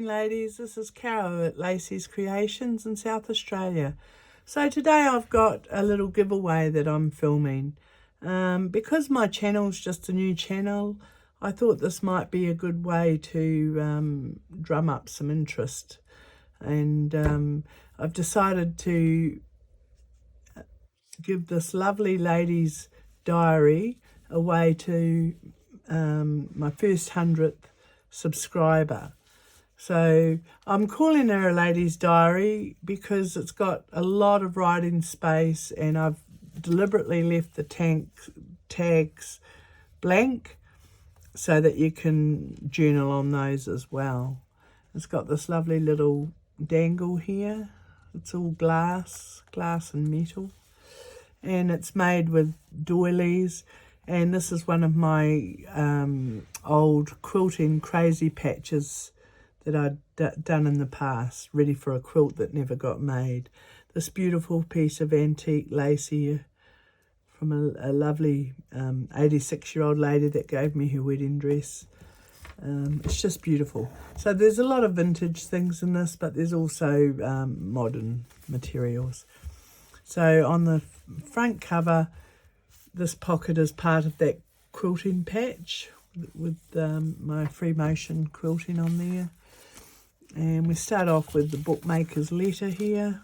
morning, ladies. This is Caro at Lacey's Creations in South Australia. So today I've got a little giveaway that I'm filming. Because my channel's just a new channel, I thought this might be a good way to drum up some interest. And I've decided to give this lovely lady's diary away to my first 100th subscriber. So I'm calling her a lady's diary because it's got a lot of writing space, and I've deliberately left the tags blank so that you can journal on those as well. It's got this lovely little dangle here. It's all glass and metal, and it's made with doilies. And this is one of my old quilting crazy patches that I'd done in the past, ready for a quilt that never got made. This beautiful piece of antique lace here from a lovely 86-year-old lady that gave me her wedding dress. It's just beautiful. So there's a lot of vintage things in this, but there's also modern materials. So on the front cover, this pocket is part of that quilting patch with my free motion quilting on there. And we start off with the bookmaker's letter here.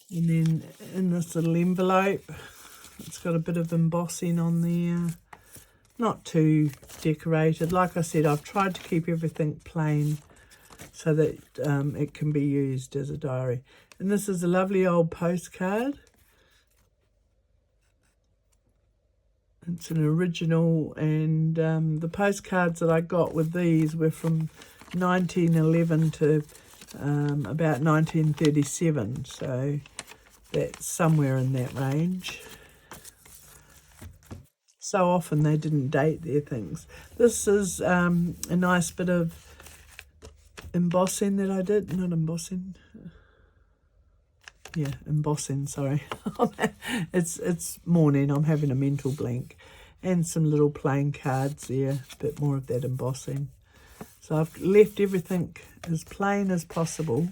And then in this little envelope, it's got a bit of embossing on there. Not too decorated. Like I said, I've tried to keep everything plain so that it can be used as a diary. And this is a lovely old postcard. It's an original, and the postcards that I got with these were from 1911 to about 1937. So that's somewhere in that range. So often they didn't date their things. This is a nice bit of embossing that I did. Not embossing. Yeah, embossing, sorry. It's morning, I'm having a mental blank. And some little plain cards there, a bit more of that embossing. So I've left everything as plain as possible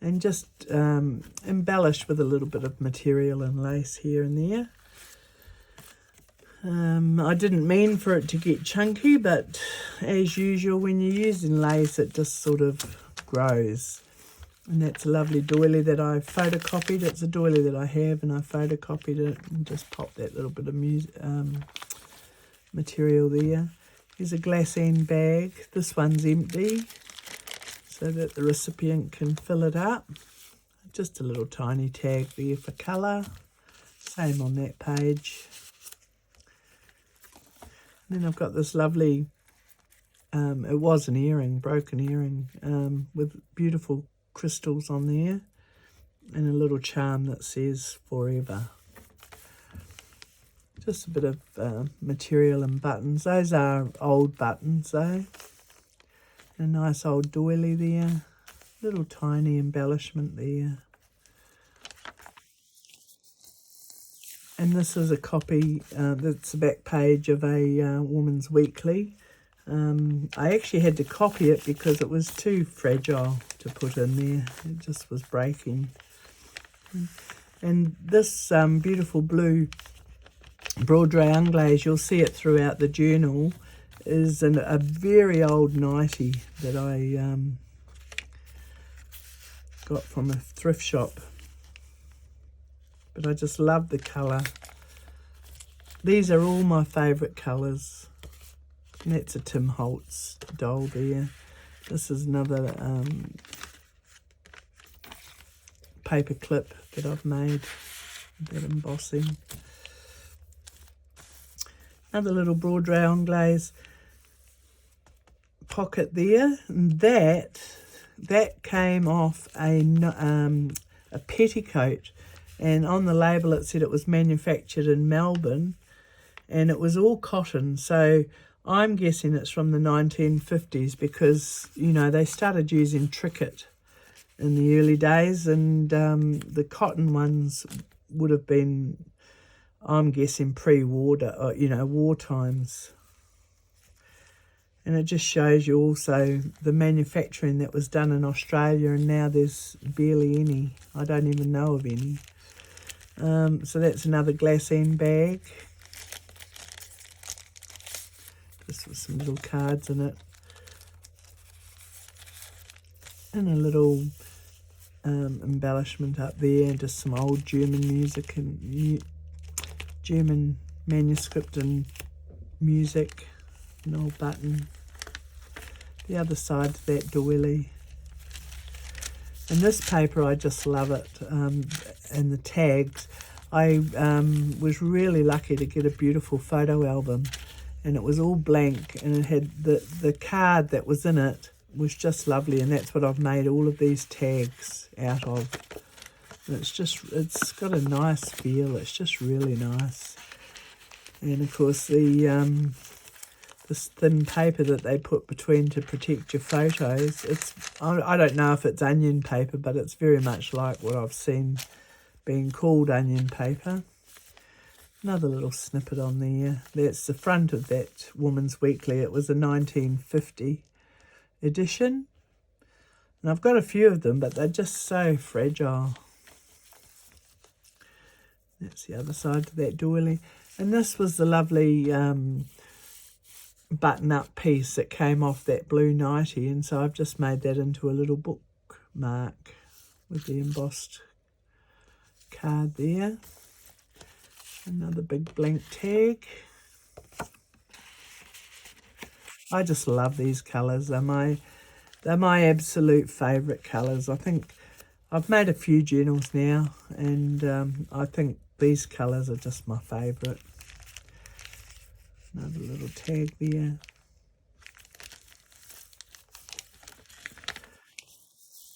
and just embellished with a little bit of material and lace here and there. I didn't mean for it to get chunky, but as usual, when you're using lace, it just sort of grows. And that's a lovely doily that I photocopied. It's a doily that I have, and I photocopied it and just popped that little bit of material there. Here's a glassine bag. This one's empty so that the recipient can fill it up. Just a little tiny tag there for colour. Same on that page. And then I've got this lovely, it was an earring, broken earring, with beautiful crystals on there, and a little charm that says forever. Just a bit of material and buttons. Those are old buttons though. A nice old doily there. Little tiny embellishment there. And this is a copy, that's the back page of a Woman's Weekly. I actually had to copy it because it was too fragile to put in there. It just was breaking. And this beautiful blue broadray unglaze, you'll see it throughout the journal, is a very old nightie that I got from a thrift shop. But I just love the colour. These are all my favourite colours. And that's a Tim Holtz doll there. This is another paper clip that I've made, that embossing. Another little broadray unglaze pocket there. And that came off a petticoat. And on the label it said it was manufactured in Melbourne, and it was all cotton. So I'm guessing it's from the 1950s because, you know, they started using tricket in the early days, and the cotton ones would have been I'm guessing pre-war, war times. And it just shows you also the manufacturing that was done in Australia, and now there's barely any. I don't even know of any. So that's another glassine bag. Just with some little cards in it. And a little embellishment up there, and just some old German music and German manuscript and music. An old button. The other side to that doily. And this paper, I just love it. And the tags. I was really lucky to get a beautiful photo album, and it was all blank, and it had the card that was in it was just lovely, and that's what I've made all of these tags out of. And it's got a nice feel. It's just really nice. And of course this thin paper that they put between to protect your photos, I don't know if it's onion paper, but it's very much like what I've seen being called onion paper. Another little snippet on there. That's the front of that Woman's Weekly. It was a 1950 edition. And I've got a few of them, but they're just so fragile. That's the other side to that doily. And this was the lovely button-up piece that came off that blue nightie, and so I've just made that into a little bookmark with the embossed card there. Another big blank tag. I just love these colours. They're my absolute favourite colours. I think I've made a few journals now, and I think these colours are just my favourite. Another little tag there.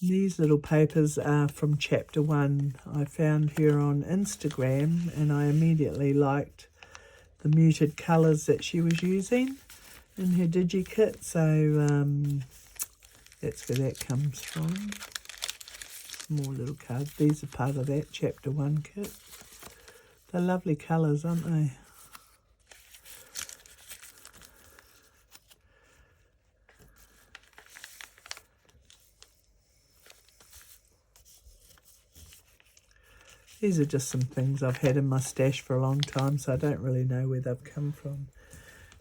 These little papers are from chapter 1. I found her on Instagram, and I immediately liked the muted colours that she was using in her DigiKit. So that's where that comes from. More little cards. These are part of that chapter 1 kit. They're lovely colours, aren't they? These are just some things I've had in my stash for a long time, so I don't really know where they've come from.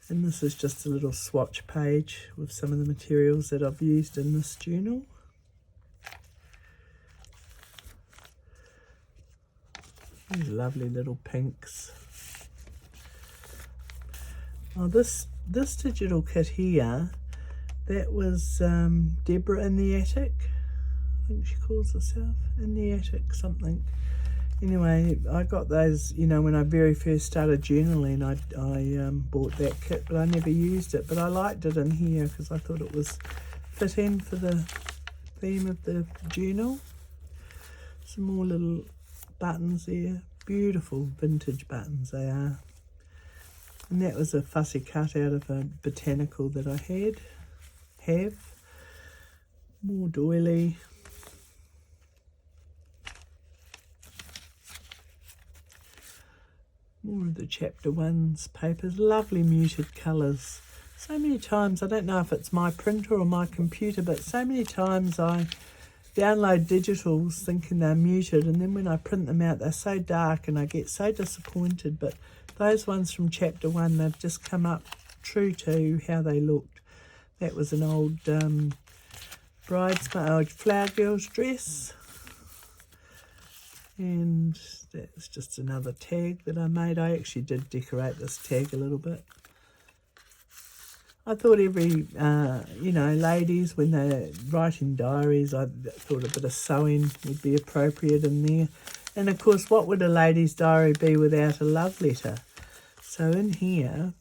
And this is just a little swatch page with some of the materials that I've used in this journal. These lovely little pinks. Oh, this digital kit here, that was Deborah in the Attic. I think she calls herself In the Attic something. Anyway, I got those, when I very first started journaling. I bought that kit, but I never used it. But I liked it in here because I thought it was fitting for the theme of the journal. Some more little buttons there. Beautiful vintage buttons they are. And that was a fussy cut out of a botanical that I have. More doily. More of the chapter 1's papers. Lovely muted colours. So many times, I don't know if it's my printer or my computer, but so many times I download digitals thinking they're muted, and then when I print them out, they're so dark and I get so disappointed. But those ones from chapter 1, they've just come up true to how they looked. That was an old old flower girl's dress. And that's just another tag that I made. I actually did decorate this tag a little bit. I thought every, ladies, when they're writing diaries, I thought a bit of sewing would be appropriate in there. And of course, what would a lady's diary be without a love letter? So in here,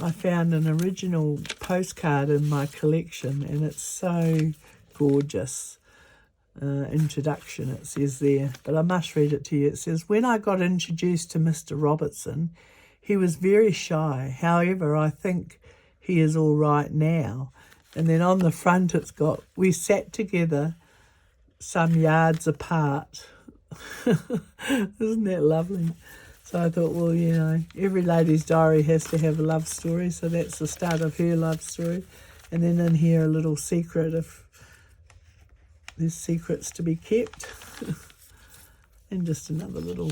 I found an original postcard in my collection, and it's so gorgeous. Introduction, it says there, but I must read it to you. It says, "When I got introduced to Mr. Robertson, he was very shy. However, I think he is all right now." And then on the front it's got, "We sat together some yards apart." Isn't that lovely? So I thought, well, you know, every lady's diary has to have a love story, so that's the start of her love story. And then in here, a little secret if there's secrets to be kept. And just another little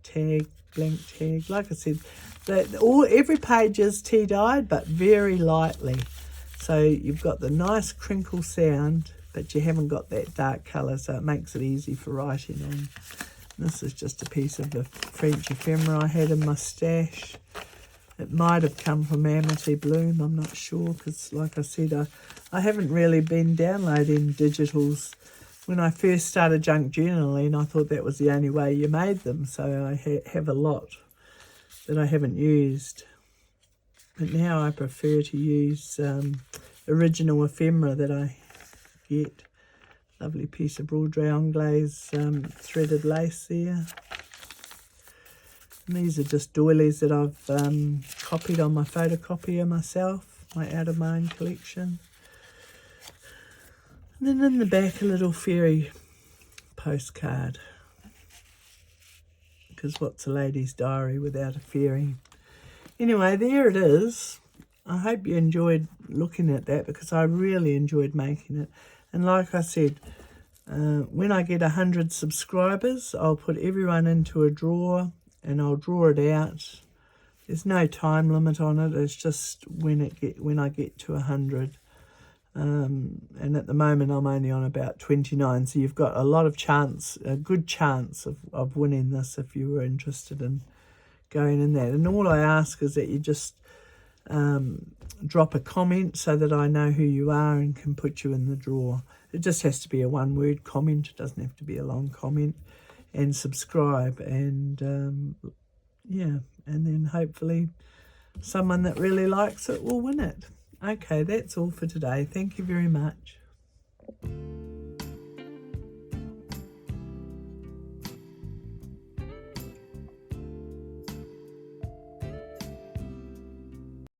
tag, blank tag. Like I said, every page is tea-dyed, but very lightly. So you've got the nice crinkle sound, but you haven't got that dark colour, so it makes it easy for writing on. This is just a piece of the French ephemera I had in my stash. It might have come from Amity Bloom, I'm not sure, because like I said, I haven't really been downloading digitals. When I first started junk journaling, I thought that was the only way you made them, so I have a lot that I haven't used. But now I prefer to use original ephemera that I get. Lovely piece of broderie anglaise threaded lace there. And these are just doilies that I've copied on my photocopier myself, my out of my own collection. And then in the back, a little fairy postcard. Because what's a lady's diary without a fairy? Anyway, there it is. I hope you enjoyed looking at that, because I really enjoyed making it. And like I said, when I get 100 subscribers, I'll put everyone into a drawer and I'll draw it out. There's no time limit on it. It's just when I get to 100. And at the moment I'm only on about 29, so you've got a good chance of winning this if you were interested in going in that. And all I ask is that you just drop a comment so that I know who you are and can put you in the draw. It just has to be a one-word comment. It doesn't have to be a long comment. And subscribe, and yeah, and then hopefully someone that really likes it will win it. Okay, that's all for today. Thank you very much.